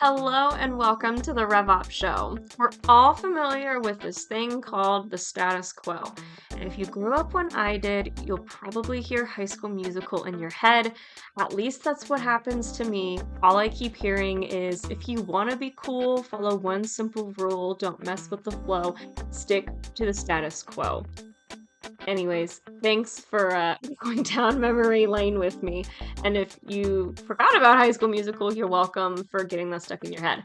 Hello and welcome to the RevOps Show. We're all familiar with this thing called the status quo. And if you grew up when I did, you'll probably hear High School Musical in your head. At least that's what happens to me. All I keep hearing is if you want to be cool, follow one simple rule, don't mess with the flow, stick to the status quo. Anyways, thanks for going down memory lane with me. And if you forgot about High School Musical, you're welcome for getting that stuck in your head.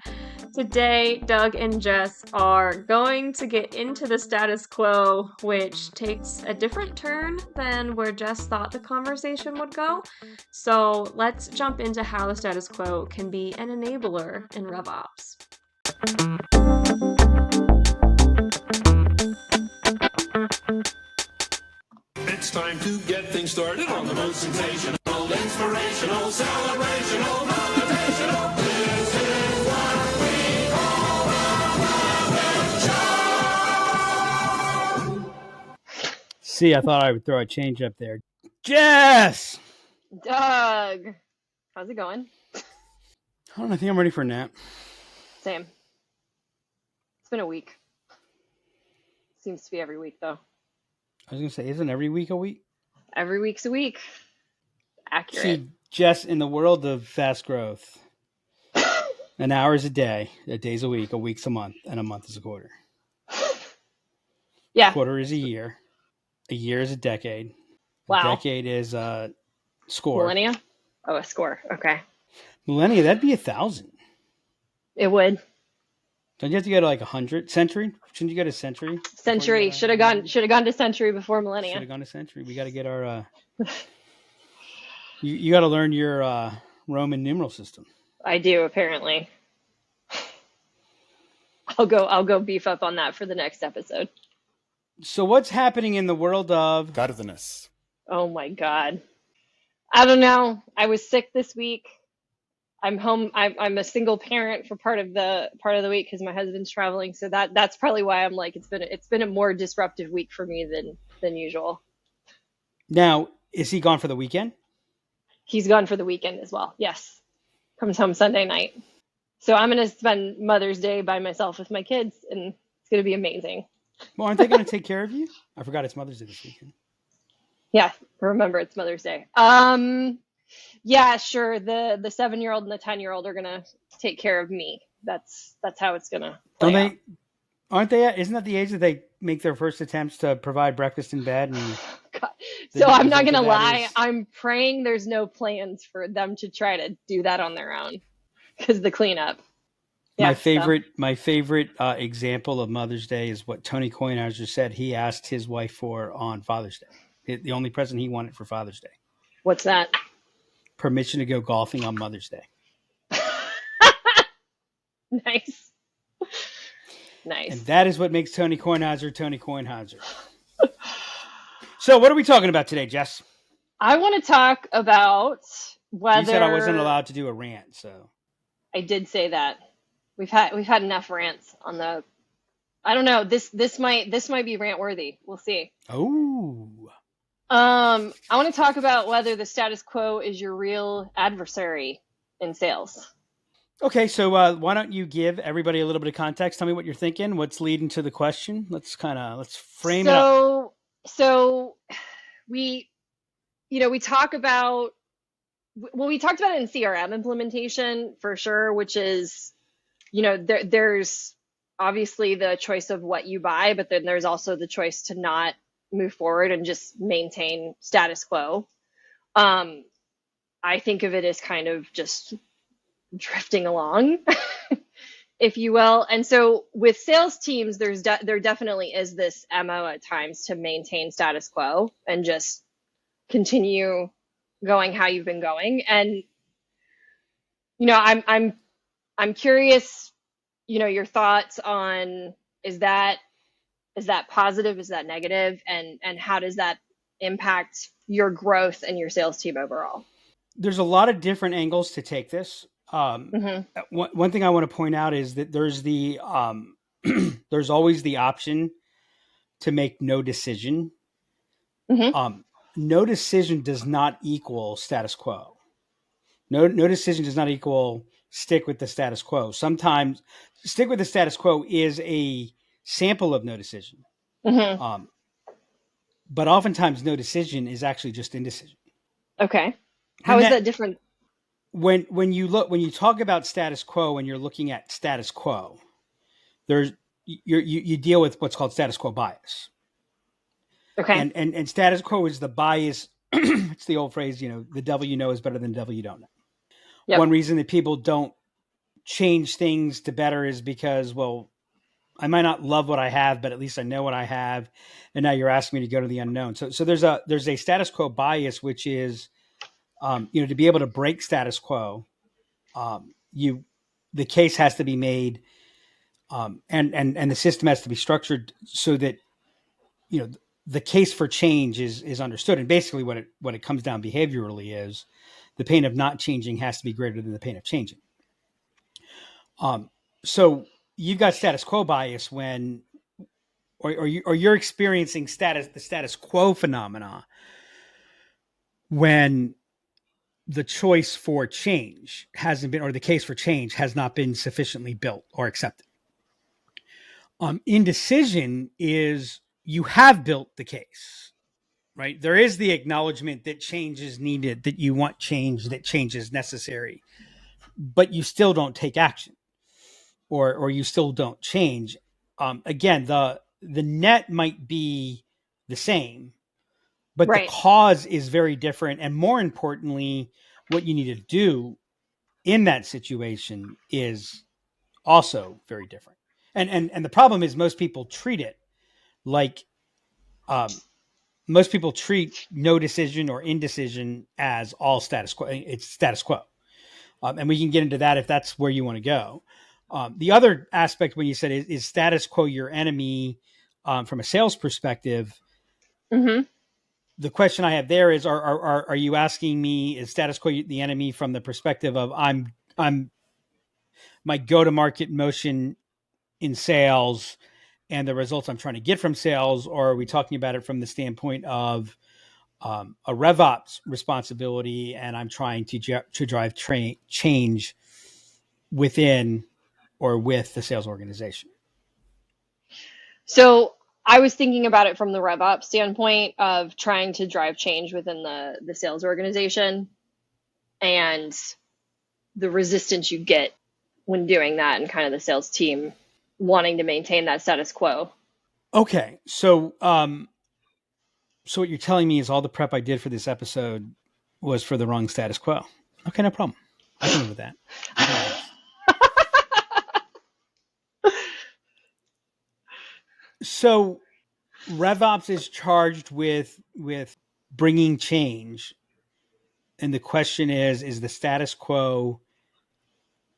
Today, Doug and Jess are going to get into the status quo, which takes a different turn than where Jess thought the conversation would go. So let's jump into how the status quo can be an enabler in RevOps. It's time to get things started on the most sensational, inspirational, celebrational, motivational. This is what we call RevOps Show. See, I thought I would throw a change up there. Jess! Doug! How's it going? I don't know, I think I'm ready for a nap. Same. It's been a week. Seems to be every week, though. I was going to say, isn't every week a week? Every week's a week. Accurate. See, Jess, in the world of fast growth, an hour is a day, a day's a week's a month, and a month is a quarter. Yeah. A quarter is a year is a decade. Wow. A decade is a score. Millennia? Oh, a score. Okay. Millennia, that'd be 1,000. It would. Don't you have to go to like 100? Century? Shouldn't you go to century? Century. Should have gone to century before millennia. Should have gone to century. We got to get our... You got to learn your Roman numeral system. I do, apparently. I'll go beef up on that for the next episode. So what's happening in the world of Godliness? Oh my God. I don't know. I was sick this week. I'm home. I'm a single parent for part of the week because my husband's traveling. So that's probably why I'm like, it's been a more disruptive week for me than usual. Now, is he gone for the weekend? He's gone for the weekend as well. Yes. Comes home Sunday night. So I'm going to spend Mother's Day by myself with my kids, and it's going to be amazing. Well, aren't they going to take care of you? I forgot it's Mother's Day this weekend. Yeah. Remember, it's Mother's Day. Yeah, sure. The 7-year-old and the 10-year-old are going to take care of me. That's how it's going to play out. Aren't they? Isn't that the age that they make their first attempts to provide breakfast in bed? And God. So I'm not going to lie. I'm praying there's no plans for them to try to do that on their own because the cleanup. Yeah, my favorite example of Mother's Day is what Tony Kornheiser said he asked his wife for on Father's Day. The only present he wanted for Father's Day. What's that? Permission to go golfing on Mother's Day. Nice. Nice. And that is what makes Tony Kornheiser Tony Kornheiser. So what are we talking about today, Jess? I want to talk about whether... You said I wasn't allowed to do a rant, so... I did say that. We've had enough rants on the... I don't know. This might be rant worthy. We'll see. Oh. I want to talk about whether the status quo is your real adversary in sales. Okay, so why don't you give everybody a little bit of context? Tell me what you're thinking. What's leading to the question? Let's frame it up. So we talked about it in CRM implementation for sure, which is, there's obviously the choice of what you buy, but then there's also the choice to not move forward and just maintain status quo. I think of it as kind of just drifting along, if you will. And so with sales teams, there definitely is this MO at times to maintain status quo and just continue going how you've been going. And, I'm curious, your thoughts on, is that positive? Is that negative? And how does that impact your growth and your sales team overall? There's a lot of different angles to take this. One thing I want to point out is that there's there's always the option to make no decision. No decision does not equal status quo. No decision does not equal stick with the status quo. Sometimes stick with the status quo is a sample of no decision. Mm-hmm. But oftentimes no decision is actually just indecision. Okay. How And is that different? When you talk about status quo and you're looking at status quo, you deal with what's called status quo bias. Okay. And status quo is the bias. It's the old phrase, the devil you know is better than the devil you don't know. Yep. One reason that people don't change things to better is because, well, I might not love what I have, but at least I know what I have. And now you're asking me to go to the unknown. So there's a status quo bias, which is, to be able to break status quo, the case has to be made, and the system has to be structured so that, the case for change is understood. And basically what it comes down behaviorally is the pain of not changing has to be greater than the pain of changing. So you've got status quo bias when, or you're experiencing the status quo phenomena when the choice for change hasn't been, or the case for change has not been sufficiently built or accepted. Indecision is you have built the case, right? There is the acknowledgement that change is needed, that you want change, that change is necessary, but you still don't take action, or you still don't change. Again, the net might be the same, but Right. the cause is very different. And more importantly, what you need to do in that situation is also very different. And the problem is most people treat it like, most people treat no decision or indecision as all status quo. It's status quo. And we can get into that if that's where you want to go. The other aspect when you said is status quo your enemy, from a sales perspective, Mm-hmm. the question I have there is, are you asking me, is status quo the enemy from the perspective of I'm my go-to-market motion in sales and the results I'm trying to get from sales? Or are we talking about it from the standpoint of a RevOps responsibility, and I'm trying to drive change within or with the sales organization? So I was thinking about it from the RevOps standpoint of trying to drive change within the sales organization and the resistance you get when doing that, and kind of the sales team wanting to maintain that status quo. Okay. So what you're telling me is all the prep I did for this episode was for the wrong status quo. Okay, no problem. I can live with that. So RevOps is charged with bringing change. And the question is the status quo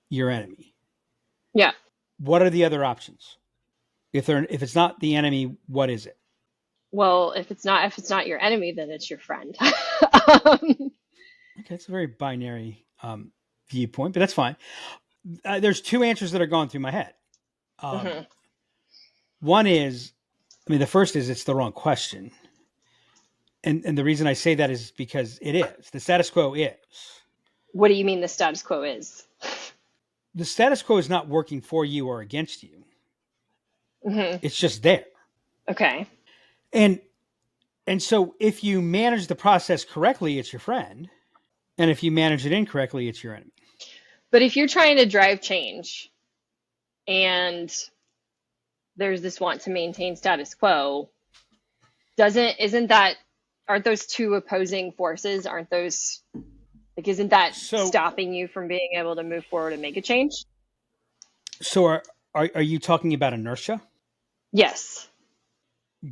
your enemy? Yeah. What are the other options? If it's not the enemy, what is it? Well, if it's not your enemy, then it's your friend. Okay, it's a very binary viewpoint, but that's fine. There's two answers that are going through my head. Mm-hmm. One is, the first is it's the wrong question. And the reason I say that is because it is. The status quo is. What do you mean the status quo is? The status quo is not working for you or against you. Mm-hmm. It's just there. Okay. And so if you manage the process correctly, it's your friend. And if you manage it incorrectly, it's your enemy. But if you're trying to drive change and there's this want to maintain status quo, aren't those two opposing forces? Isn't that stopping you from being able to move forward and make a change? So are you talking about inertia? Yes.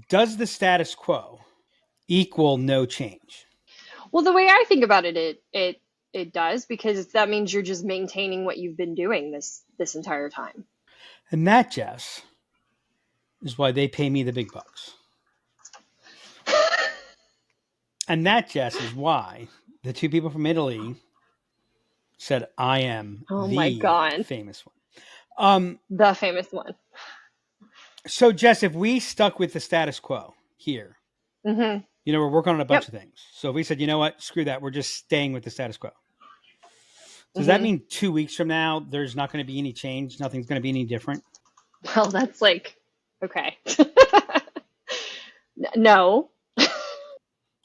Does the status quo equal no change? Well, the way I think about it does, because that means you're just maintaining what you've been doing this entire time. And that, Jess, is why they pay me the big bucks. And that, Jess, is why the two people from Italy said, I am my God. famous one. The famous one. So, Jess, if we stuck with the status quo here, mm-hmm. We're working on a bunch of things. So if we said, you know what, screw that, we're just staying with the status quo. Does that mean 2 weeks from now, there's not going to be any change? Nothing's going to be any different? Well, that's like, okay. No,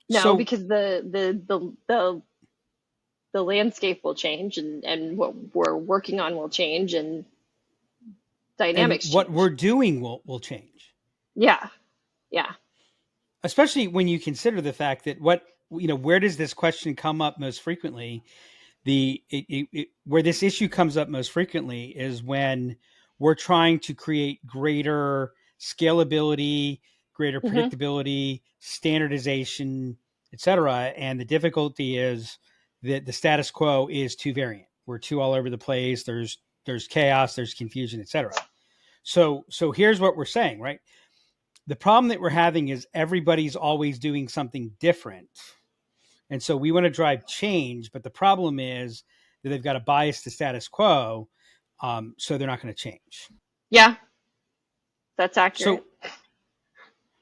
no, So, because the landscape will change, and what we're working on will change, and and dynamics what change. we're doing will change, Yeah. Yeah. especially when you consider the fact that where does this question come up most frequently? Where this issue comes up most frequently is when we're trying to create greater scalability, greater Hmm. predictability, standardization, etc. And the difficulty is that the status quo is too variant. We're too all over the place. There's chaos, there's confusion, etc. So here's what we're saying, right? The problem that we're having is everybody's always doing something different. And so we want to drive change, but the problem is that they've got a bias to status quo, so they're not going to change. Yeah, that's accurate.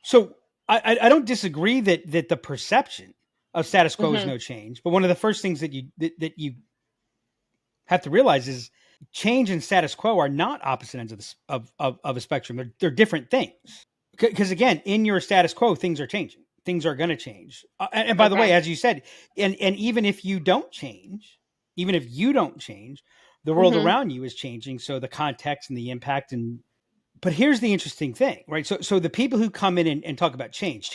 So I don't disagree that the perception of status quo is Hmm. no change, but one of the first things that you have to realize is change and status quo are not opposite ends of a spectrum. They're different things. Because again, in your status quo, things are changing. Things are going to change. And by the way, Okay. as you said, and even if you don't change, the world Hmm. around you is changing. So the context and the impact but here's the interesting thing, right? So the people who come in and talk about change,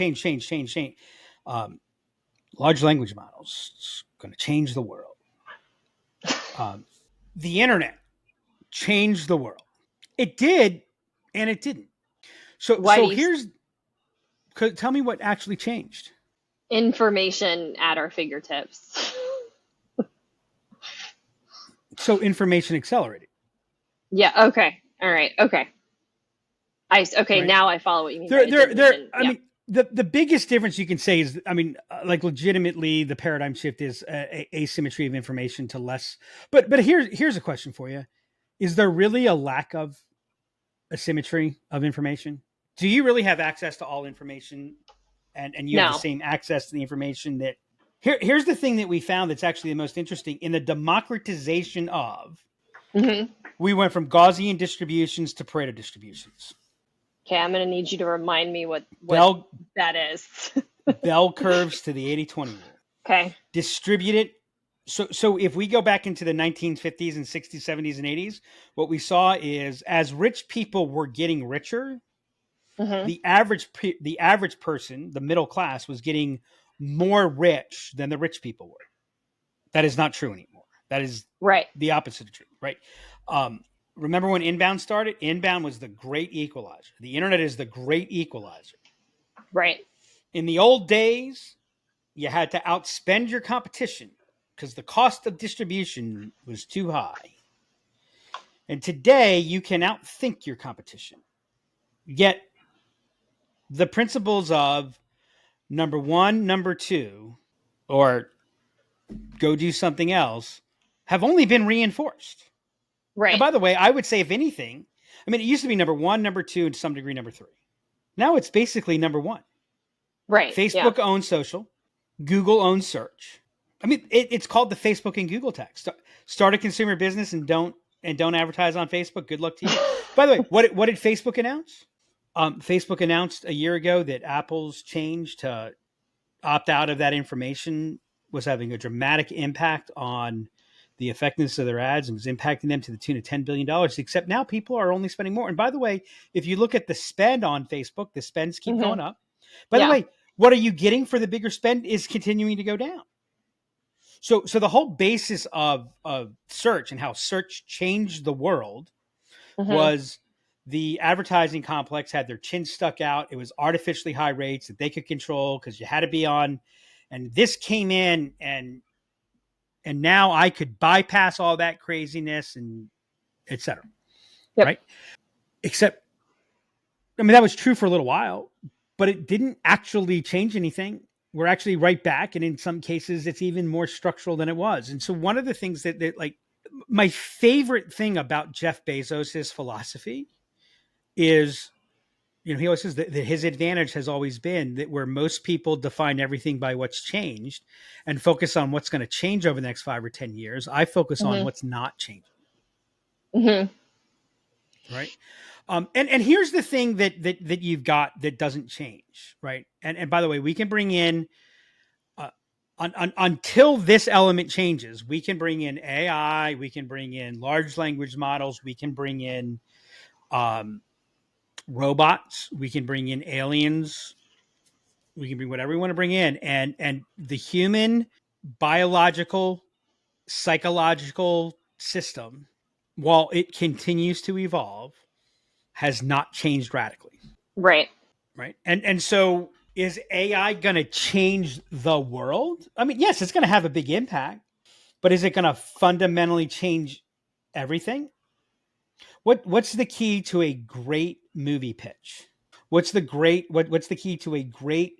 large language models, it's going to change the world. The internet changed the world. It did, and it didn't. Why do So you tell me what actually changed. information at our fingertips? So information accelerated. Yeah. Okay. All right. Okay. Okay. Right? Now I follow what you mean. By it didn't even- I mean, the biggest difference you can say is, like legitimately, the paradigm shift is asymmetry of information to less. But here's a question for you: is there really a lack of asymmetry of information? Do you really have access to all information, and you have the No. same access to the information that? Here's the thing that we found that's actually the most interesting in the democratization of. Hmm. We went from Gaussian distributions to Pareto distributions. Okay. I'm going to need you to remind me what that is. Bell curves to the 80-20 rule. Okay. Distributed. So if we go back into the 1950s and 60s, 70s, and 80s, what we saw is as rich people were getting richer, Hmm. the average person, the middle class, was getting more rich than the rich people were. That is not true anymore. That is Right. the opposite of true, right? Remember when inbound started? Inbound was the great equalizer. The internet is the great equalizer. Right. In the old days, you had to outspend your competition because the cost of distribution was too high. And today, you can outthink your competition. Yet, the principles of number one, number two, or go do something else have only been reinforced. Right. And by the way, I would say, if anything, it used to be number one, number two, and to some degree, number three. Now it's basically number one. Right. Facebook owns social. Google owns search. It's called the Facebook and Google tax. Start a consumer business and don't advertise on Facebook. Good luck to you. By the way, what did Facebook announce? Facebook announced a year ago that Apple's change to opt out of that information was having a dramatic impact on the effectiveness of their ads and was impacting them to the tune of $10 billion, except now people are only spending more. And by the way, if you look at the spend on Facebook, the spends keep going up. By the way, what are you getting for the bigger spend is continuing to go down. So the whole basis of search and how search changed the world was the advertising complex had their chin stuck out. It was artificially high rates that they could control because you had to be on. And this came in and now I could bypass all that craziness and et cetera. Yep. Right. Except, that was true for a little while, but it didn't actually change anything. We're actually right back. And in some cases, it's even more structural than it was. And so one of the things that like my favorite thing about Jeff Bezos' philosophy is he always says that his advantage has always been that where most people define everything by what's changed and focus on what's going to change over the next 5 or 10 years, I focus on what's not changing. Right. And here's the thing that you've got that doesn't change. Right. And by the way, we can bring in until this element changes, we can bring in AI, we can bring in large language models, we can bring in robots, we can bring in aliens, we can bring whatever we want to bring in, and the human biological psychological system, while it continues to evolve, has not changed radically. Right. And so is AI going to change the world? I mean, yes, it's going to have a big impact, but is it going to fundamentally change everything? What's the key to a great movie pitch? What's the key to a great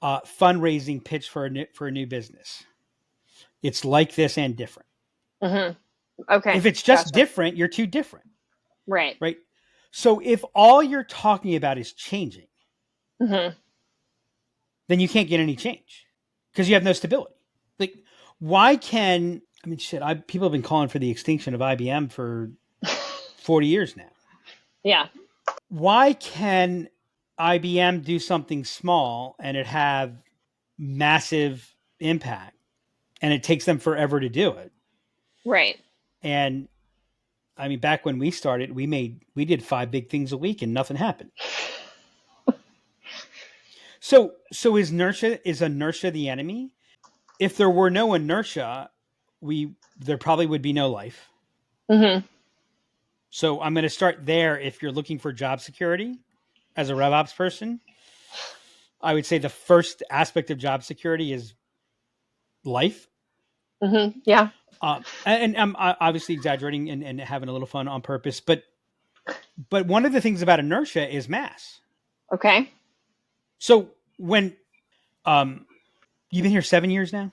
fundraising pitch for a new business? It's like this and different. Okay. If it's just different, you're too different. Right. So if all you're talking about is changing, then you can't get any change because you have no stability. Like, why can, I mean, shit, people have been calling for the extinction of IBM for 40 years now. Yeah. Why can IBM do something small and it have massive impact and it takes them forever to do it? Right. And I mean, back when we started, we did 5 big things a week and nothing happened. So is inertia the enemy? If there were no inertia, there probably would be no life. So I'm going to start there. If you're looking for job security as a RevOps person, I would say the first aspect of job security is life. Yeah. And I'm obviously exaggerating and having a little fun on purpose, but one of the things about inertia is mass. Okay. So when you've been here 7 years now?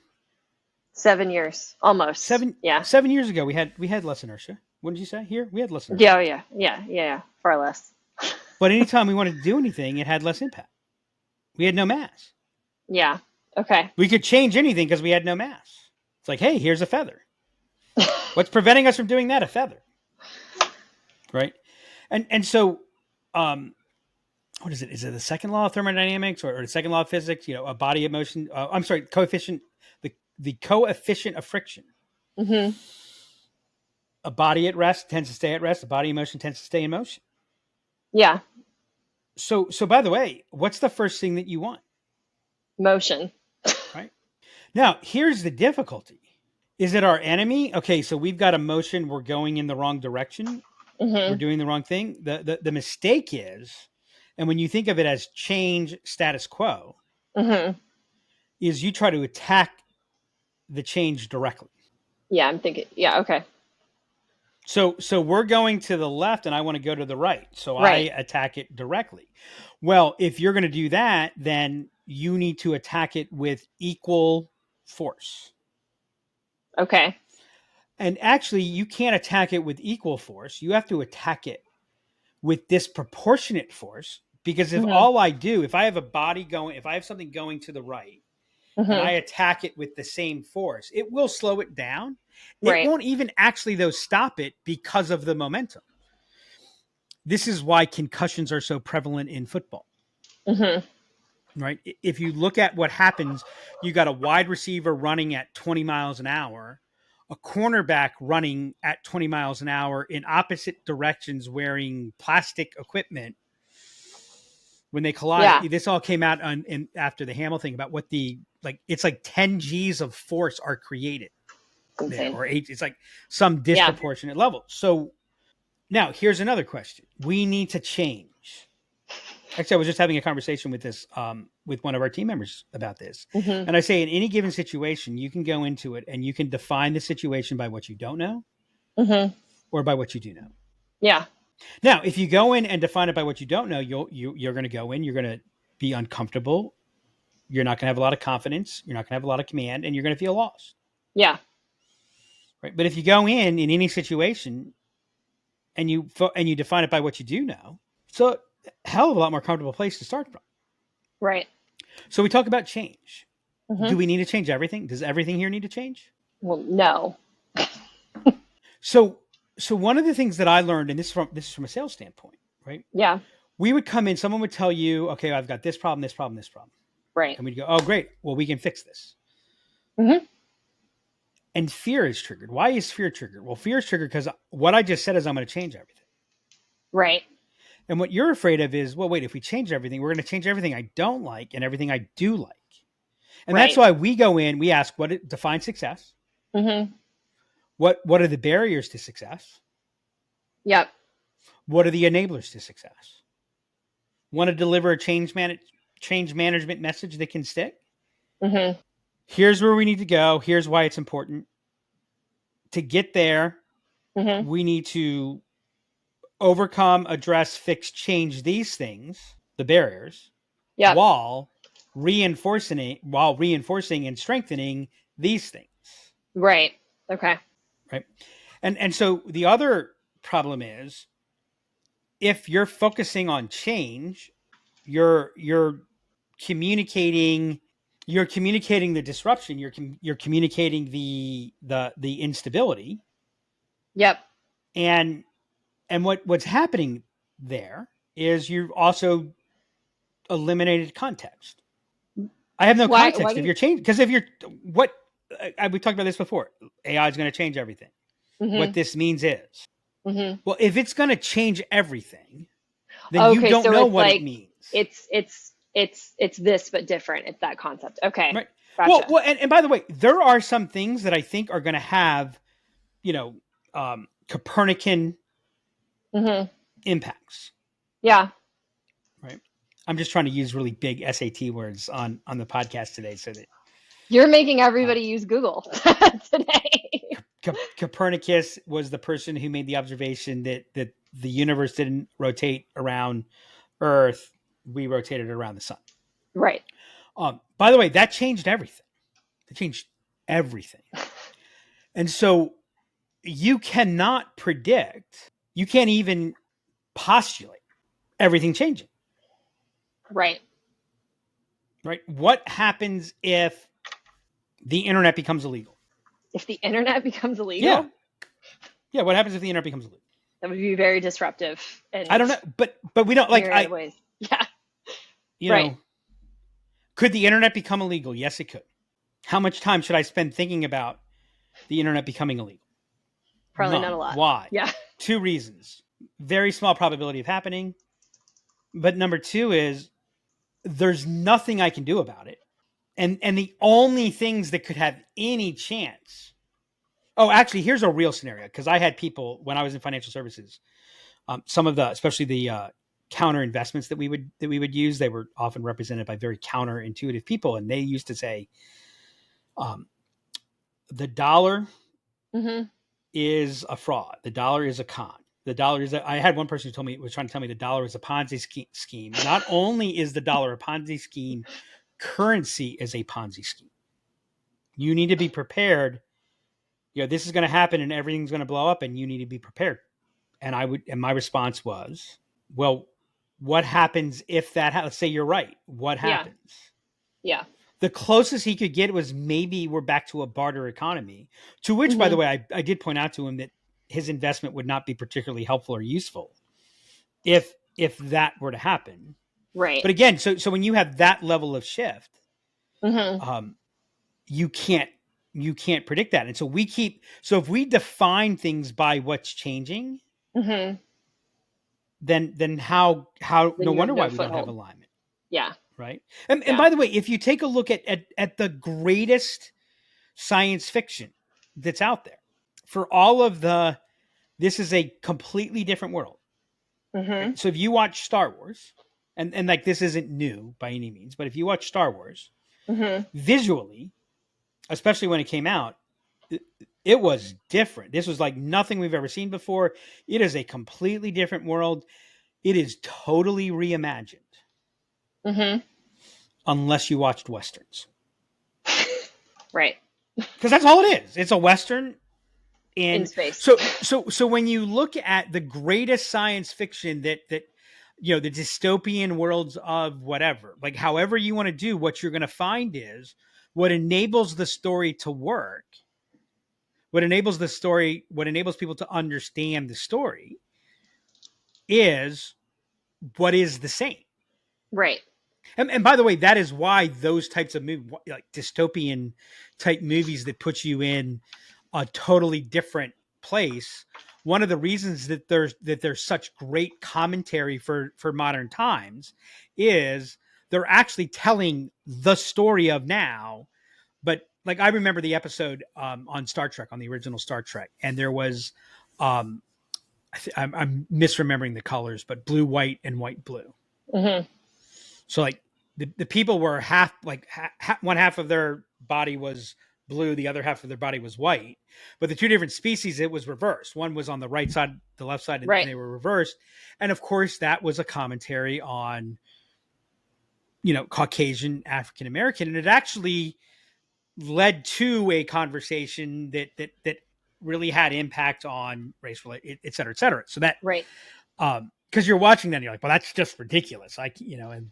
7 years, almost. 7. Yeah. 7 years ago, we had less inertia. What did you say? Here we had less inertia. Yeah. Far less. But anytime we wanted to do anything, it had less impact. We had no mass. Yeah. Okay. We could change anything because we had no mass. It's like, hey, here's a feather. What's preventing us from doing that? A feather. Right. And so, what is it? Is it the second law of thermodynamics or the second law of physics? A body of motion. Coefficient. The coefficient of friction. A body at rest tends to stay at rest. A body in motion tends to stay in motion. Yeah. So by the way, what's the first thing that you want? Motion. Right. Now, here's the difficulty. Is it our enemy? Okay, so we've got a motion. We're going in the wrong direction. We're doing the wrong thing. The mistake is, and when you think of it as change status quo, is you try to attack the change directly. Yeah, I'm thinking. Yeah, okay. So we're going to the left and I want to go to the right. So Right. I attack it directly. Well, if you're going to do that, then you need to attack it with equal force. Okay. And actually, you can't attack it with equal force. You have to attack it with disproportionate force. Because if if I have a body going, if I have something going to the right, and I attack it with the same force, it will slow it down. Right. It won't even actually, though, stop it because of the momentum. This is why concussions are so prevalent in football. Right? If you look at what happens, you got a wide receiver running at 20 miles an hour, a cornerback running at 20 miles an hour in opposite directions wearing plastic equipment. When they collide, this all came out after the Hamill thing about what it's like 10 G's of force are created there, or 8. It's like some disproportionate level. So now here's another question. We need to change. Actually, I was just having a conversation with with one of our team members about this. And I say in any given situation, you can go into it and you can define the situation by what you don't know or by what you do know. Yeah. Now, if you go in and define it by what you don't know, you're going to go in, you're going to be uncomfortable. You're not going to have a lot of confidence. You're not going to have a lot of command, and you're going to feel lost. Yeah. Right. But if you go in any situation and you define it by what you do know, so hell of a lot more comfortable place to start from. Right. So we talk about change. Mm-hmm. Do we need to change everything? Does everything here need to change? Well, no. So one of the things that I learned, and this is from a sales standpoint, right? Yeah. We would come in, someone would tell you, okay, I've got this problem, this problem, this problem. Right. And we'd go, oh, great. Well, we can fix this. Mm-hmm. And fear is triggered. Why is fear triggered? Well, fear is triggered because what I just said is I'm going to change everything. Right. And what you're afraid of is, well, wait, if we change everything, we're going to change everything I don't like and everything I do like. And that's why we go in, we ask what defines success. Mm-hmm. What are the barriers to success? Yep. What are the enablers to success? Want to deliver a change management message that can stick? Mm-hmm. Here's where we need to go. Here's why it's important. To get there, Mm-hmm. we need to overcome, address, fix, change these things, the barriers, Yep. while reinforcing and strengthening these things. Right. Okay. Right. And so the other problem is if you're focusing on change, you're communicating the disruption, you're communicating the instability. Yep. And what's happening there is you've also eliminated context. I have no context if you're changing, because if you're we talked about this before. AI is going to change everything. Mm-hmm. What this means is, Mm-hmm. well, if it's going to change everything, then you don't know what it means. It's this but different. It's that concept. Okay. Right. Gotcha. Well, and by the way, there are some things that I think are going to have, Copernican Mm-hmm. impacts. Yeah. Right. I'm just trying to use really big SAT words on the podcast today, so that You're making everybody use Google today. Copernicus was the person who made the observation that the universe didn't rotate around Earth. We rotated around the sun. Right. By the way, that changed everything. It changed everything. And so you cannot predict, you can't even postulate everything changing. Right. Right. What happens if the internet becomes illegal? If the internet becomes illegal? Yeah. Yeah. What happens if the internet becomes illegal? That would be very disruptive. And I don't know, but we don't like, ways. Yeah. you Right. know, could the internet become illegal? Yes, it could. How much time should I spend thinking about the internet becoming illegal? Probably None. not a lot. Why? Yeah. 2 reasons. Very small probability of happening. But number 2 is there's nothing I can do about it. And the only things that could have any chance. Oh, actually, here's a real scenario. Because I had people when I was in financial services, some of especially the counter investments that we would use, they were often represented by very counterintuitive people. And they used to say, the dollar Mm-hmm. is a fraud. The dollar is a con. The dollar is I had one person who was trying to tell me the dollar is a Ponzi scheme. Not only is the dollar a Ponzi scheme, currency is a Ponzi scheme. You need to be prepared. This is going to happen and everything's going to blow up and you need to be prepared. And my response was, well, what happens if let's say you're right. What happens? Yeah. The closest he could get was maybe we're back to a barter economy, to which, by the way, I did point out to him that his investment would not be particularly helpful or useful if that were to happen. Right. But again, so when you have that level of shift, you can't predict that. And so if we define things by what's changing, then how no wonder why we don't have alignment. Yeah. Right. And by the way, if you take a look at the greatest science fiction that's out there, for all of this is a completely different world. Right? So if you watch Star Wars, and like this isn't new by any means, but if you watch Star Wars, visually, especially when it came out, it was different. This was like nothing we've ever seen before. It is a completely different world. It is totally reimagined. Unless you watched Westerns. Right. Because that's all it is. It's a Western in space. So when you look at the greatest science fiction that the dystopian worlds of whatever, like however you want to do, what you're going to find is what enables the story to work, what enables people to understand the story is what is the same. Right. And by the way, that is why those types of movies, like dystopian type movies that put you in a totally different place, one of the reasons that there's such great commentary for modern times is they're actually telling the story of now. But like I remember the episode on Star Trek, on the original Star Trek, and there was I'm misremembering the colors, but blue, white, and white, blue. Mm-hmm. So like the people were half, like one half of their body was blue, the other half of their body was white. But the two different species, it was reversed. One was on the right side, the left side, and Right. they were reversed. And of course, that was a commentary on, Caucasian African American, and it actually led to a conversation that really had impact on race, et cetera, et cetera. So that, Right. because you're watching that and you're like, well, that's just ridiculous. And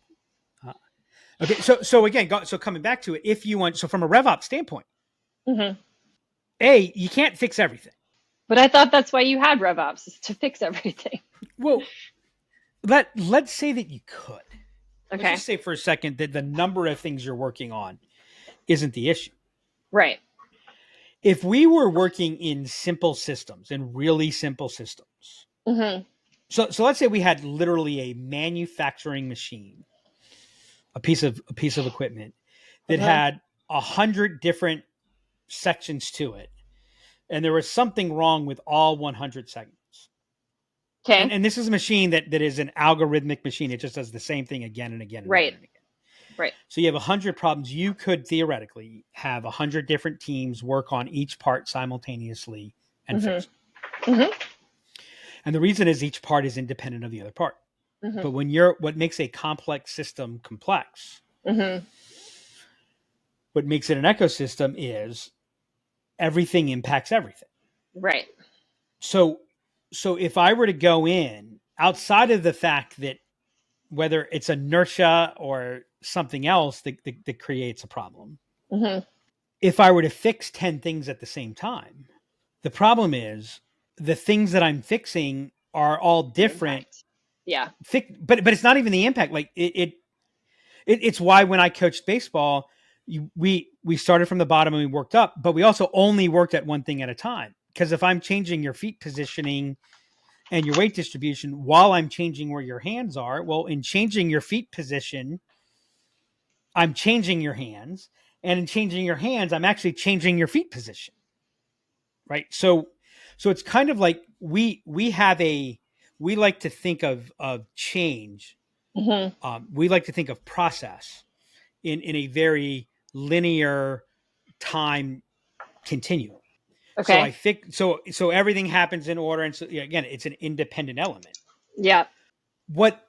okay. So again, so coming back to it, if you want, so from a RevOps standpoint, Mm-hmm. you can't fix everything. But I thought that's why you had RevOps, is to fix everything. Well, let's say that you could. Okay. Let's just say for a second that the number of things you're working on isn't the issue. Right. If we were working in simple systems, in really simple systems, Mm-hmm. so let's say we had literally a manufacturing machine, a piece of equipment that Mhm. had 100 different sections to it, and there was something wrong with all 100 segments. Okay. And this is a machine that is an algorithmic machine. It just does the same thing again and again. And Right. again and again. Right. So you have 100 problems. You could theoretically have 100 different teams work on each part simultaneously and fix it. Mm-hmm. And the reason is each part is independent of the other part. Mm-hmm. But what makes a complex system complex, Mm-hmm. what makes it an ecosystem is everything impacts everything. Right. So if I were to go in outside of the fact that whether it's inertia or something else that creates a problem, Mm-hmm. if I were to fix 10 things at the same time, the problem is the things that I'm fixing are all different. Impact. Yeah. But it's not even the impact. Like it's why when I coached baseball, we started from the bottom and we worked up, but we also only worked at one thing at a time. Because if I'm changing your feet positioning and your weight distribution while I'm changing where your hands are, well, in changing your feet position, I'm changing your hands, and in changing your hands, I'm actually changing your feet position. Right. So it's kind of like we like to think of change. Mm-hmm. We like to think of process in a very linear time continuum. Okay. So I think so everything happens in order, and so again, it's an independent element. Yeah. What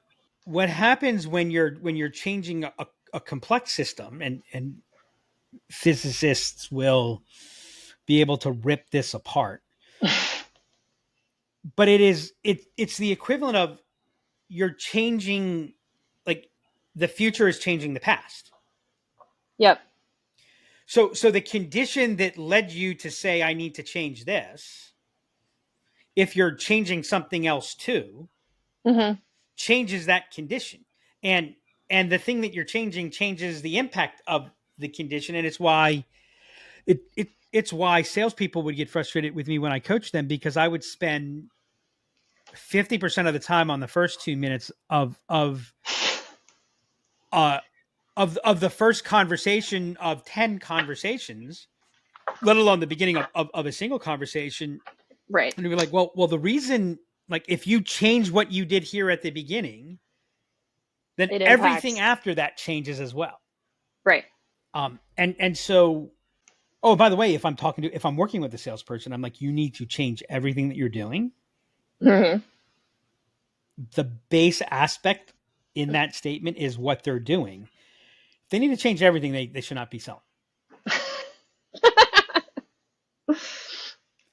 happens when you're changing a complex system, and physicists will be able to rip this apart, but it's the equivalent of you're changing, like the future is changing the past. Yep. So the condition that led you to say, I need to change this, if you're changing something else too, Mm-hmm. changes that condition. And the thing that you're changing changes the impact of the condition. And it's why it's why salespeople would get frustrated with me when I coach them, because I would spend 50% of the time on the first 2 minutes of the first conversation of 10 conversations, let alone the beginning of a single conversation. Right. And you're like, well, the reason, like, if you change what you did here at the beginning, then It everything impacts. after that changes as well. Right. And so, oh, by the way, if I'm working with a salesperson, I'm like, you need to change everything that you're doing. Mm-hmm. The base aspect in that statement is what they're doing. If they need to change everything, they should not be selling.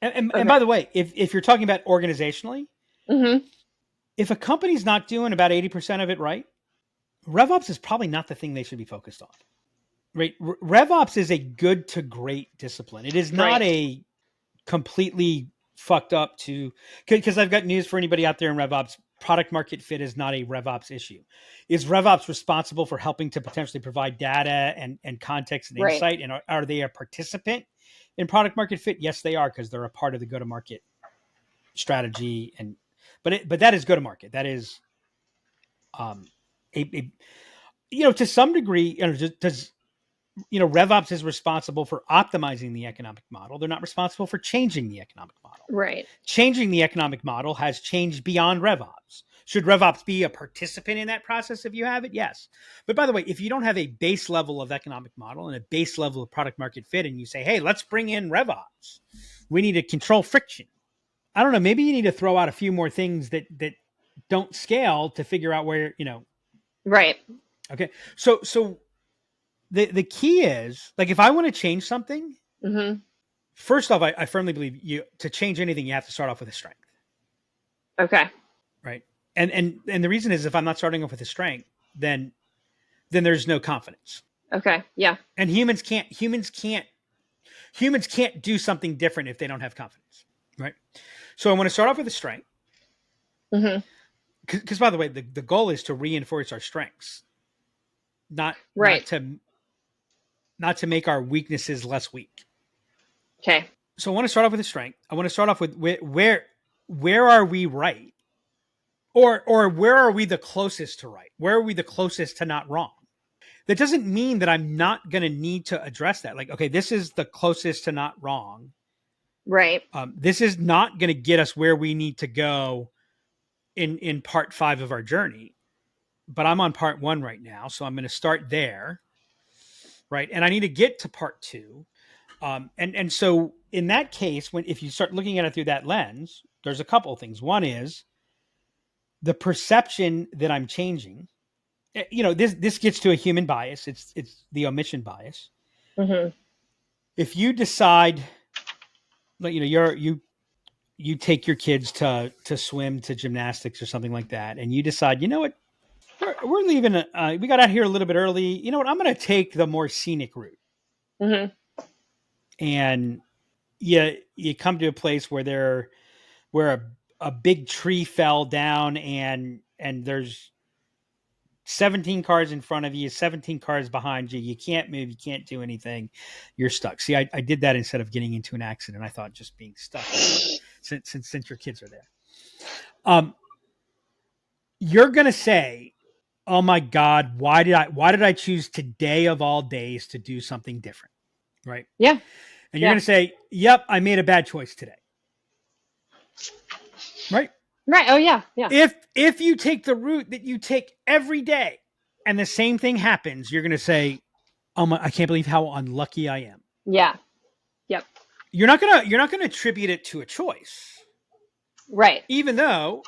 And Okay. by the way, if you're talking about organizationally, Mm-hmm. if a company's not doing about 80% of it right, RevOps is probably not the thing they should be focused on. Right? RevOps is a good to great discipline. It is not a completely fucked up to, because I've got news for anybody out there in RevOps. Product market fit is not a RevOps issue. Is RevOps responsible for helping to potentially provide data and context and insight? And are they a participant in product market fit? Yes, they are, because they're a part of the go-to-market strategy. But that is go-to-market. That is to some degree, RevOps is responsible for optimizing the economic model. They're not responsible for changing the economic model. Right. Changing the economic model has changed beyond RevOps. Should RevOps be a participant in that process if you have it? Yes. But by the way, if you don't have a base level of economic model and a base level of product market fit, and you say, hey, let's bring in RevOps, we need to control friction. I don't know. Maybe you need to throw out a few more things that don't scale to figure out where, Right. Okay. So the key is, like, if I want to change something, first off, I firmly believe to change anything, you have to start off with a strength. Okay. Right. And the reason is, if I'm not starting off with a strength, then there's no confidence. Okay. Yeah. And humans can't do something different if they don't have confidence. Right. So I want to start off with a strength. Because by the way, the goal is to reinforce our strengths, not to make our weaknesses less weak. Okay. So I want to start off with a strength. I want to start off with where are we right? Or where are we the closest to right? Where are we the closest to not wrong? That doesn't mean that I'm not going to need to address that. Like, okay, this is the closest to not wrong. Right. This is not going to get us where we need to go in part 5 of our journey, but I'm on part 1 right now. So I'm going to start there. Right. And I need to get to part 2. And so in that case, if you start looking at it through that lens, there's a couple of things. One is the perception that I'm changing. This gets to a human bias. It's the omission bias. If you decide, like, you take your kids to swim, to gymnastics or something like that, and you decide, you know what, we're leaving. We got out here a little bit early. You know what, I'm going to take the more scenic route. And you come to a place where a big tree fell down and there's 17 cars in front of you, 17 cars behind you. You can't move. You can't do anything. You're stuck. See, I did that instead of getting into an accident. I thought just being stuck since your kids are there. You're going to say, oh my God, why did I choose today of all days to do something different? Right. Yeah. And you're going to say, yep, I made a bad choice today. Right. Right. Oh yeah. Yeah. If you take the route that you take every day and the same thing happens, you're going to say, oh my, I can't believe how unlucky I am. Yeah. Yep. You're not going to attribute it to a choice. Right. Even though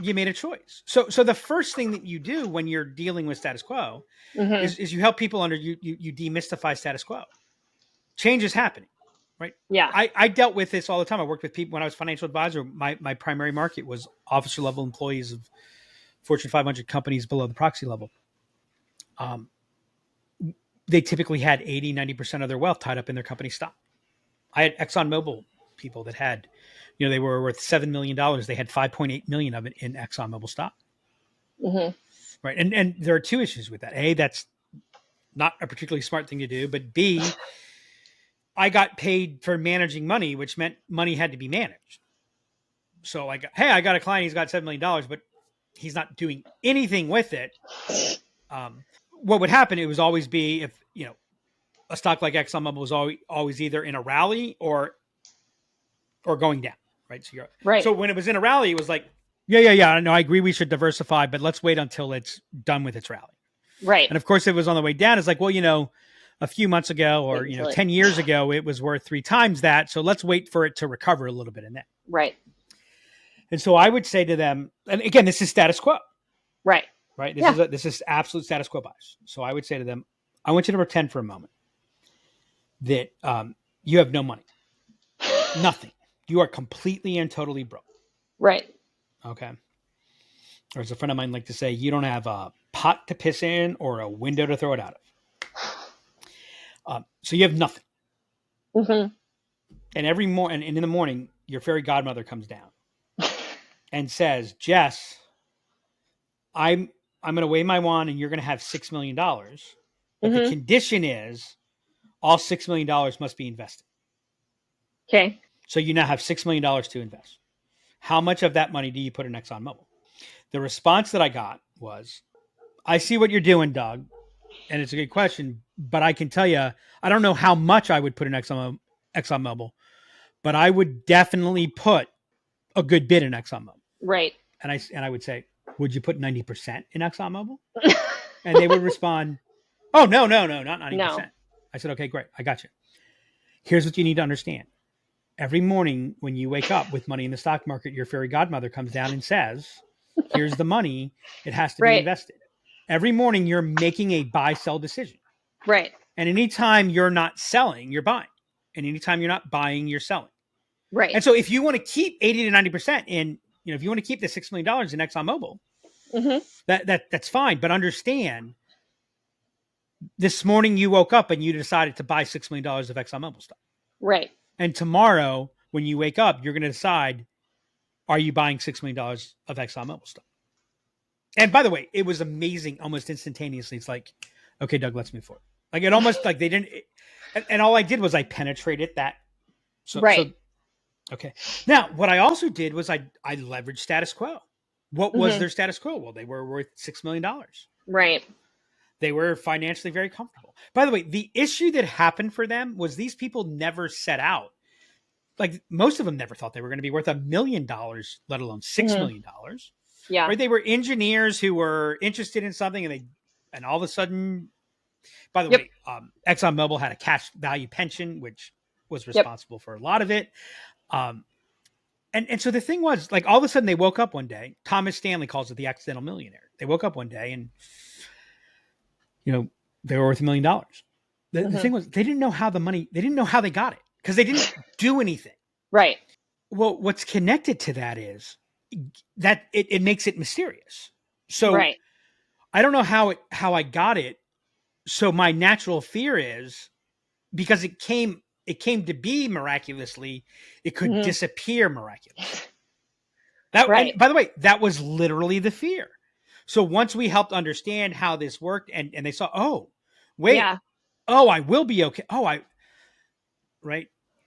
you made a choice. So the first thing that you do when you're dealing with status quo is you help people you demystify status quo. Change is happening. Right. Yeah. I dealt with this all the time. I worked with people when I was financial advisor. My primary market was officer level employees of Fortune 500 companies below the proxy level. They typically had 80, 90% of their wealth tied up in their company stock. I had ExxonMobil people that had, they were worth $7 million. They had 5.8 million of it in ExxonMobil stock. Right. And there are two issues with that. A, that's not a particularly smart thing to do, but B, I got paid for managing money, which meant money had to be managed. So I got a client, he's got $7 million, but he's not doing anything with it. What would happen, it was always be if, a stock like ExxonMobil was always either in a rally or going down. Right. So right. So when it was in a rally, it was like, yeah. No, I agree. We should diversify, but let's wait until it's done with its rally. Right. And of course, if it was on the way down, it's like, well, a few months ago or 10 years ago, it was worth 3 times that. So let's wait for it to recover a little bit in that. Right. And so I would say to them, and again, this is status quo. Right. Right. This is absolute status quo bias. So I would say to them, I want you to pretend for a moment that you have no money, nothing. You are completely and totally broke. Right. Okay. or as a friend of mine like to say, you don't have a pot to piss in or a window to throw it out of. So you have nothing. Mm-hmm. And every morning, and in the morning, your fairy godmother comes down and says, Jess, I'm going to wave my wand and you're going to have $6 million. But the condition is all $6 million must be invested. Okay. So you now have $6 million to invest. How much of that money do you put in ExxonMobil? The response that I got was, I see what you're doing, Doug. And it's a good question, but I can tell you, I don't know how much I would put in ExxonMobil, but I would definitely put a good bit in ExxonMobil. Right. And I would say, would you put 90% in ExxonMobil? And they would respond, oh, no, not 90%. No. I said, okay, great. I got you. Here's what you need to understand. Every morning when you wake up with money in the stock market, your fairy godmother comes down and says, here's the money. It has to be invested. Every morning you're making a buy-sell decision. Right. And anytime you're not selling, you're buying. And anytime you're not buying, you're selling. Right. And so if you want to keep 80 to 90% in, if you want to keep the $6 million in ExxonMobil, that's fine. But understand, this morning you woke up and you decided to buy $6 million of ExxonMobil stock. Right. And tomorrow, when you wake up, you're going to decide, are you buying $6 million of ExxonMobil stock? And by the way, it was amazing almost instantaneously. It's like, okay, Doug, let's move forward. Like it almost like they didn't. And all I did was I penetrated that. So okay. Now, what I also did was I leveraged status quo. What was their status quo? Well, they were worth $6 million. Right. They were financially very comfortable. By the way, the issue that happened for them was these people never set out. Like most of them never thought they were going to be worth $1 million, let alone $6 million. Yeah. Right? They were engineers who were interested in something and all of a sudden, by the way, ExxonMobil had a cash value pension, which was responsible for a lot of it. And so the thing was, like, all of a sudden they woke up one day. Thomas Stanley calls it the accidental millionaire. They woke up one day and, they were worth $1 million. The thing was, they didn't know how they got it because they didn't do anything. Right. Well, what's connected to that is that it makes it mysterious. So I don't know how I got it. So my natural fear is because it came to be miraculously, it could disappear miraculously. And by the way, that was literally the fear. So once we helped understand how this worked and they saw, oh, wait, I will be okay.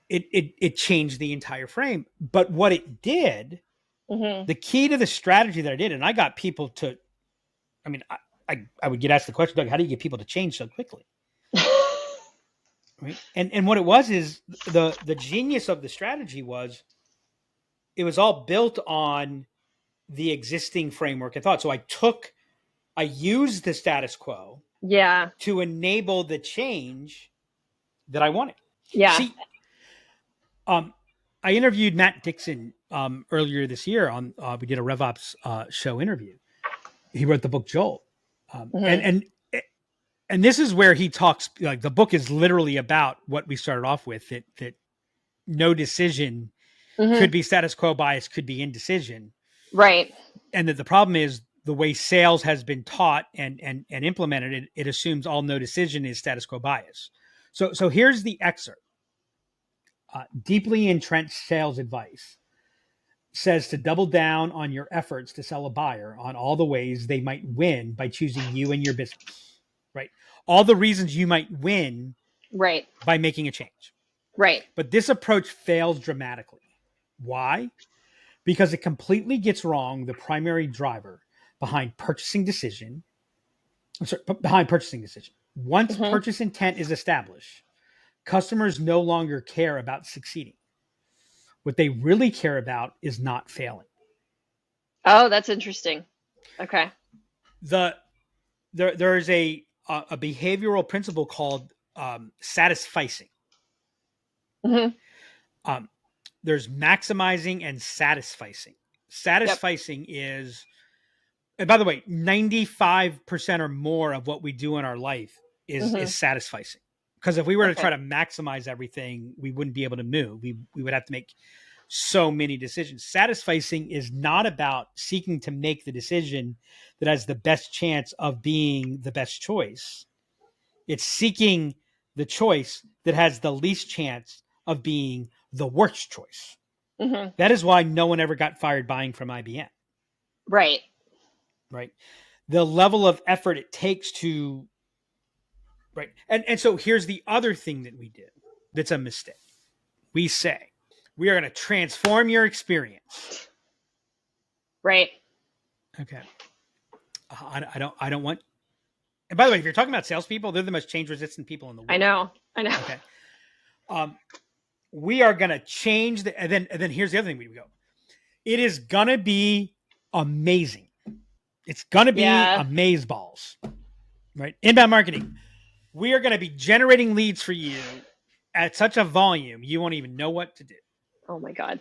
It changed the entire frame. But what it did, the key to the strategy that I did, and I got people to, I would get asked the question, Doug, how do you get people to change so quickly? Right. And what it was is the genius of the strategy was it was all built on the existing framework of thought. So I used the status quo to enable the change that I wanted. Yeah. See, I interviewed Matt Dixon earlier this year on we did a RevOps show interview. He wrote the book Jolt. And this is where he talks, like the book is literally about what we started off with, that no decision could be status quo bias, could be indecision. Right. And that the problem is the way sales has been taught and implemented, it assumes all no decision is status quo bias. So here's the excerpt. Deeply entrenched sales advice says to double down on your efforts to sell a buyer on all the ways they might win by choosing you and your business, right? All the reasons you might win by making a change. Right. But this approach fails dramatically. Why? Because it completely gets wrong the primary driver behind purchasing decision. Once purchase intent is established, customers no longer care about succeeding. What they really care about is not failing. Oh, that's interesting. Okay. There is a behavioral principle called satisficing. There's maximizing and satisficing. Satisficing is, and by the way, 95% or more of what we do in our life is satisficing. Because if we were to try to maximize everything, we wouldn't be able to move. We would have to make so many decisions. Satisficing is not about seeking to make the decision that has the best chance of being the best choice. It's seeking the choice that has the least chance of being the worst choice. Mm-hmm. That is why no one ever got fired buying from IBM. Right. Right. The level of effort it takes to, right. And so here's the other thing that we do that's a mistake. We say, we are going to transform your experience. Right. Okay. I don't want, and by the way, if you're talking about salespeople, they're the most change resistant people in the world. I know. Okay. We are going to change and then here's the other thing we go. It is going to be amazing. It's going to be amazeballs, right? Inbound marketing. We are going to be generating leads for you at such a volume, you won't even know what to do. Oh my God.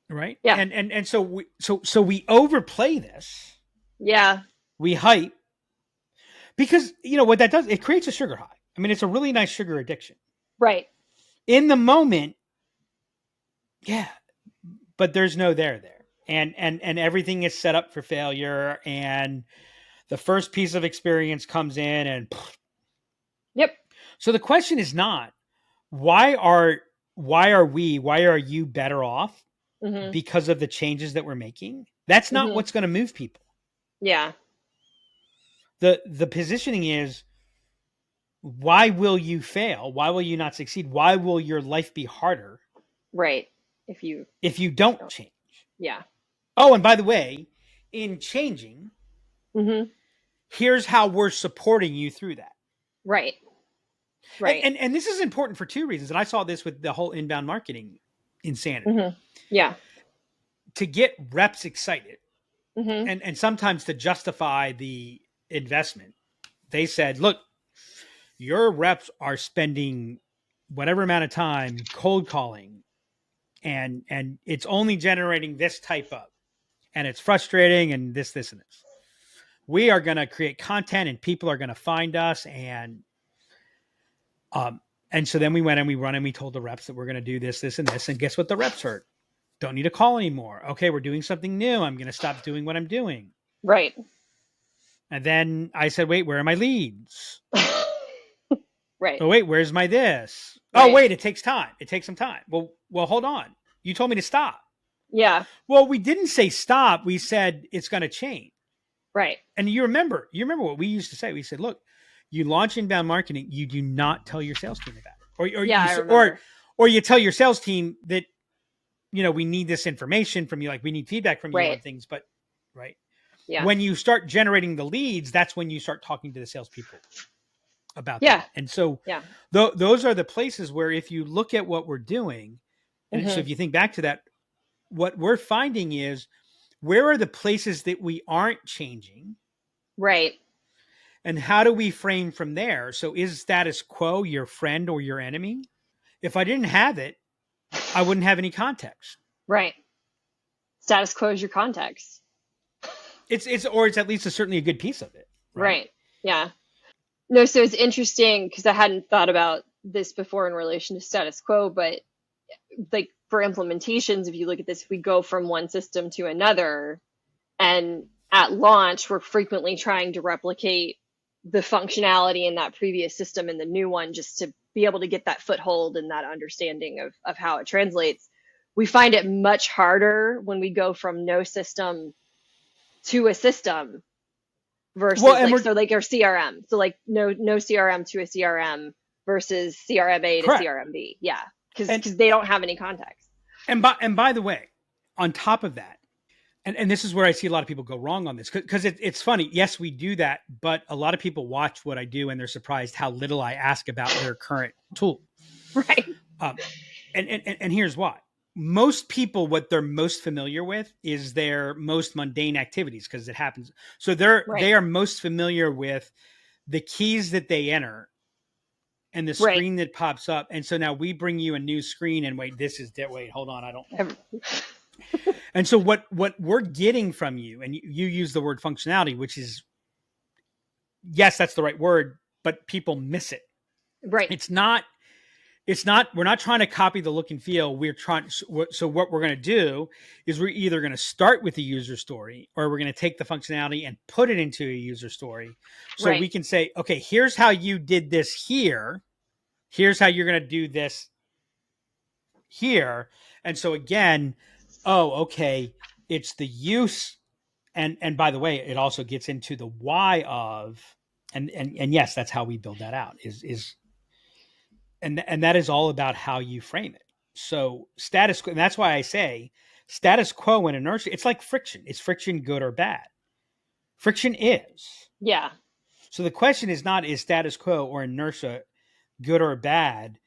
Right. Yeah. And so we overplay this. Yeah. We hype because what that does, it creates a sugar high. I mean, it's a really nice sugar addiction. Right. In the moment. Yeah. But there's no there. And everything is set up for failure. And the first piece of experience comes in and. Yep. So the question is not why are you better off because of the changes that we're making? That's not what's going to move people. Yeah. The positioning is, why will you fail? Why will you not succeed? Why will your life be harder? Right. If you don't change. Yeah. Oh, and by the way, in changing, here's how we're supporting you through that. Right. Right. And this is important for two reasons. And I saw this with the whole inbound marketing insanity. Yeah. To get reps excited and sometimes to justify the investment, they said, look, your reps are spending whatever amount of time cold calling and it's only generating this type of, and it's frustrating and this, and this. We are going to create content and people are going to find us. And so then we went and we run and we told the reps that we're going to do this, and this, and guess what? The reps heard. Don't need to call anymore. Okay. We're doing something new. I'm going to stop doing what I'm doing. Right. And then I said, wait, where are my leads? Right. Oh, wait, where's my this? Right. Oh, wait, it takes time. It takes some time. Well, hold on. You told me to stop. Yeah. Well, we didn't say stop. We said it's going to change. Right. And you remember what we used to say. We said, look, you launch inbound marketing, you do not tell your sales team about it. Or you tell your sales team that, we need this information from you. Like we need feedback from you on things, but right. Yeah. When you start generating the leads, that's when you start talking to the salespeople about that. And so those are the places where if you look at what we're doing, and so if you think back to that, what we're finding is where are the places that we aren't changing? Right. And how do we frame from there? So is status quo your friend or your enemy? If I didn't have it, I wouldn't have any context. Right. Status quo is your context. It's at least certainly a good piece of it. Right. Yeah. No, so it's interesting because I hadn't thought about this before in relation to status quo, but like for implementations, if you look at this, we go from one system to another, and at launch, we're frequently trying to replicate the functionality in that previous system in the new one just to be able to get that foothold and that understanding of how it translates. We find it much harder when we go from no system to a system versus our CRM. So like no CRM to a CRM versus CRM A to CRM B. Yeah. Because they don't have any context. And by the way, on top of that, and this is where I see a lot of people go wrong on this, because it's funny. Yes, we do that, but a lot of people watch what I do and they're surprised how little I ask about their current tool. Right. And here's why. Most people, what they're most familiar with is their most mundane activities, because it happens. So they are most familiar with the keys that they enter and the screen that pops up. And so now we bring you a new screen and wait, hold on. I don't. And so what we're getting from you, and you use the word functionality, which is, yes, that's the right word, but people miss it. Right. It's not we're not trying to copy the look and feel. So what we're going to do is we're either going to start with the user story, or we're going to take the functionality and put it into a user story. So Right. we can say, okay, here's how you did this here. Here's how you're going to do this here. And so again, okay, it's the use. And by the way, it also gets into the why of, and yes, that's how we build that out and that is all about how you frame it. So status quo, and that's why I say status quo and inertia, it's like friction. Is friction good or bad? Friction is. Yeah. So the question is not, is status quo or inertia good or bad,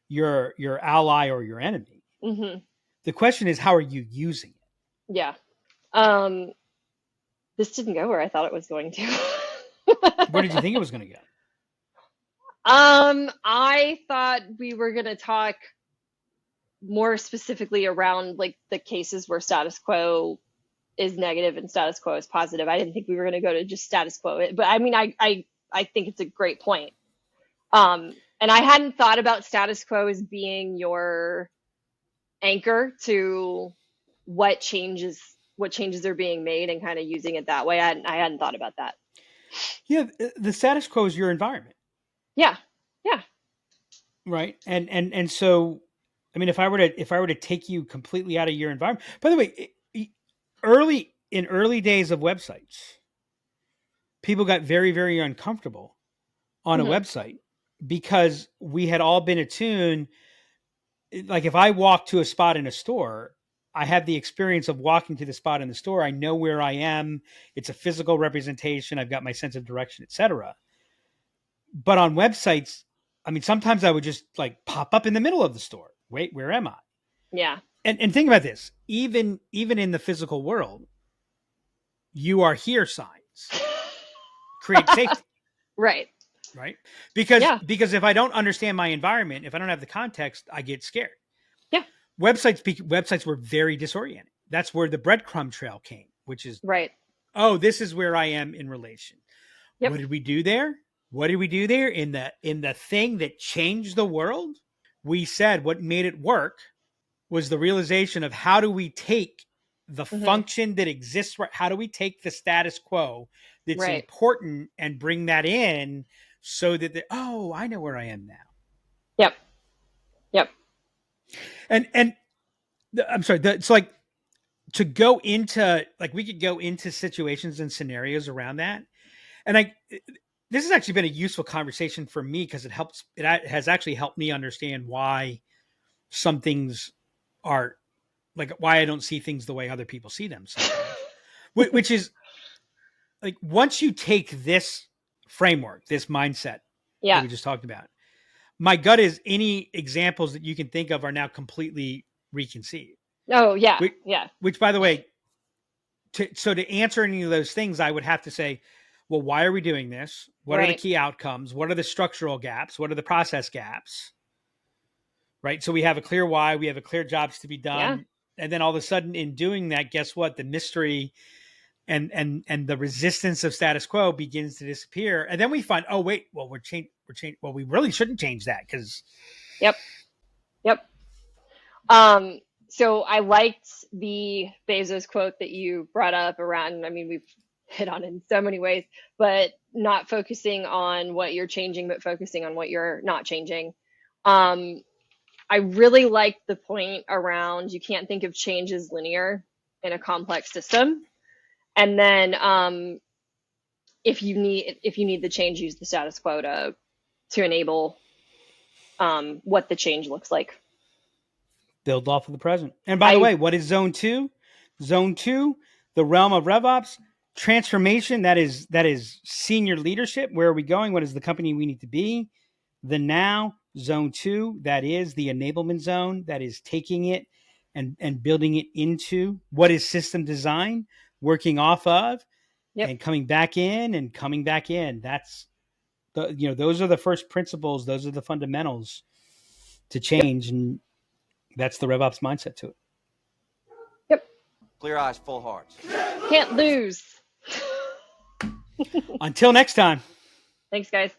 your ally or your enemy? Mm-hmm. The question is, how are you using it? Yeah. This didn't go where I thought it was going to. Where did you think it was going to go? I thought we were going to talk more specifically around like the cases where status quo is negative and status quo is positive. I didn't think we were going to go to just status quo, but I mean, I think it's a great point. And I hadn't thought about status quo as being your anchor to what changes are being made and kind of using it that way. I hadn't thought about that. Yeah, the status quo is your environment. Yeah. Yeah. Right. And so, I mean, if I were to take you completely out of your environment, by the way, in early days of websites, people got very, very uncomfortable on a website because we had all been attuned. Like if I walk to a spot in a store, I have the experience of walking to the spot in the store. I know where I am. It's a physical representation. I've got my sense of direction, etc. But on websites, I mean, sometimes I would just like pop up in the middle of the store. Wait, where am I? Yeah. And think about this. Even in the physical world, you are here signs create safety. Right. Right. Because if I don't understand my environment, if I don't have the context, I get scared. Yeah. Websites were very disoriented. That's where the breadcrumb trail came, which is right. Oh, this is where I am in relation. Yep. What did we do there? In the thing that changed the world? We said what made it work was the realization of how do we take the function that exists, how do we take the status quo that's important and bring that in so that I know where I am now. Yep. And I'm sorry, it's like to go into, like, we could go into situations and scenarios around that. And this has actually been a useful conversation for me because it has actually helped me understand why some things are like, why I don't see things the way other people see them sometimes. Which is like, once you take this framework, this mindset that we just talked about, my gut is any examples that you can think of are now completely reconceived. Oh yeah. Which, by the way, to answer any of those things, I would have to say, well, why are we doing this? What are the key outcomes? What are the structural gaps? What are the process gaps? Right. So we have a clear why, we have a clear jobs to be done. Yeah. And then all of a sudden in doing that, guess what? The mystery and the resistance of status quo begins to disappear. And then we find, oh wait, well, we're changing. Well, we really shouldn't change that because. Yep. So I liked the Bezos quote that you brought up around, I mean, we've hit on it in so many ways, but not focusing on what you're changing, but focusing on what you're not changing. I really like the point around you can't think of change as linear in a complex system. And then if you need the change, use the status quo to enable what the change looks like. Build off of the present. And by the way, what is zone 2? Zone 2, the realm of RevOps, transformation, that is senior leadership. Where are we going? What is the company we need to be? The now, zone 2, that is the enablement zone, that is taking it and building it into what is system design, working off of, and coming back in and coming back in. That's those are the first principles. Those are the fundamentals to change. And that's the RevOps mindset to it. Yep. Clear eyes, full hearts. Can't lose. Until next time. Thanks, guys.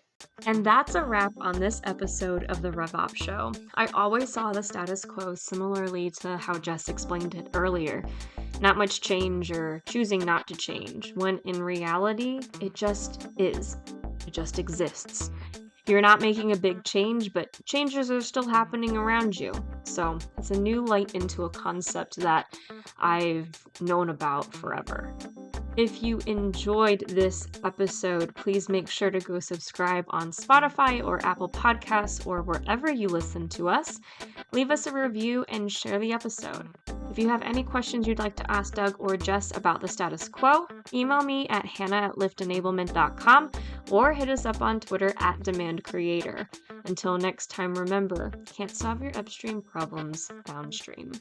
And that's a wrap on this episode of the RevOps Show. I always saw the status quo similarly to how Jess explained it earlier. Not much change or choosing not to change, when in reality, it just is. It just exists. You're not making a big change, but changes are still happening around you. So it's a new light into a concept that I've known about forever. If you enjoyed this episode, please make sure to go subscribe on Spotify or Apple Podcasts or wherever you listen to us. Leave us a review and share the episode. If you have any questions you'd like to ask Doug or Jess about the status quo, email me at hannah@liftenablement.com or hit us up on Twitter @demandcreator. Until next time, remember, can't solve your upstream problems downstream.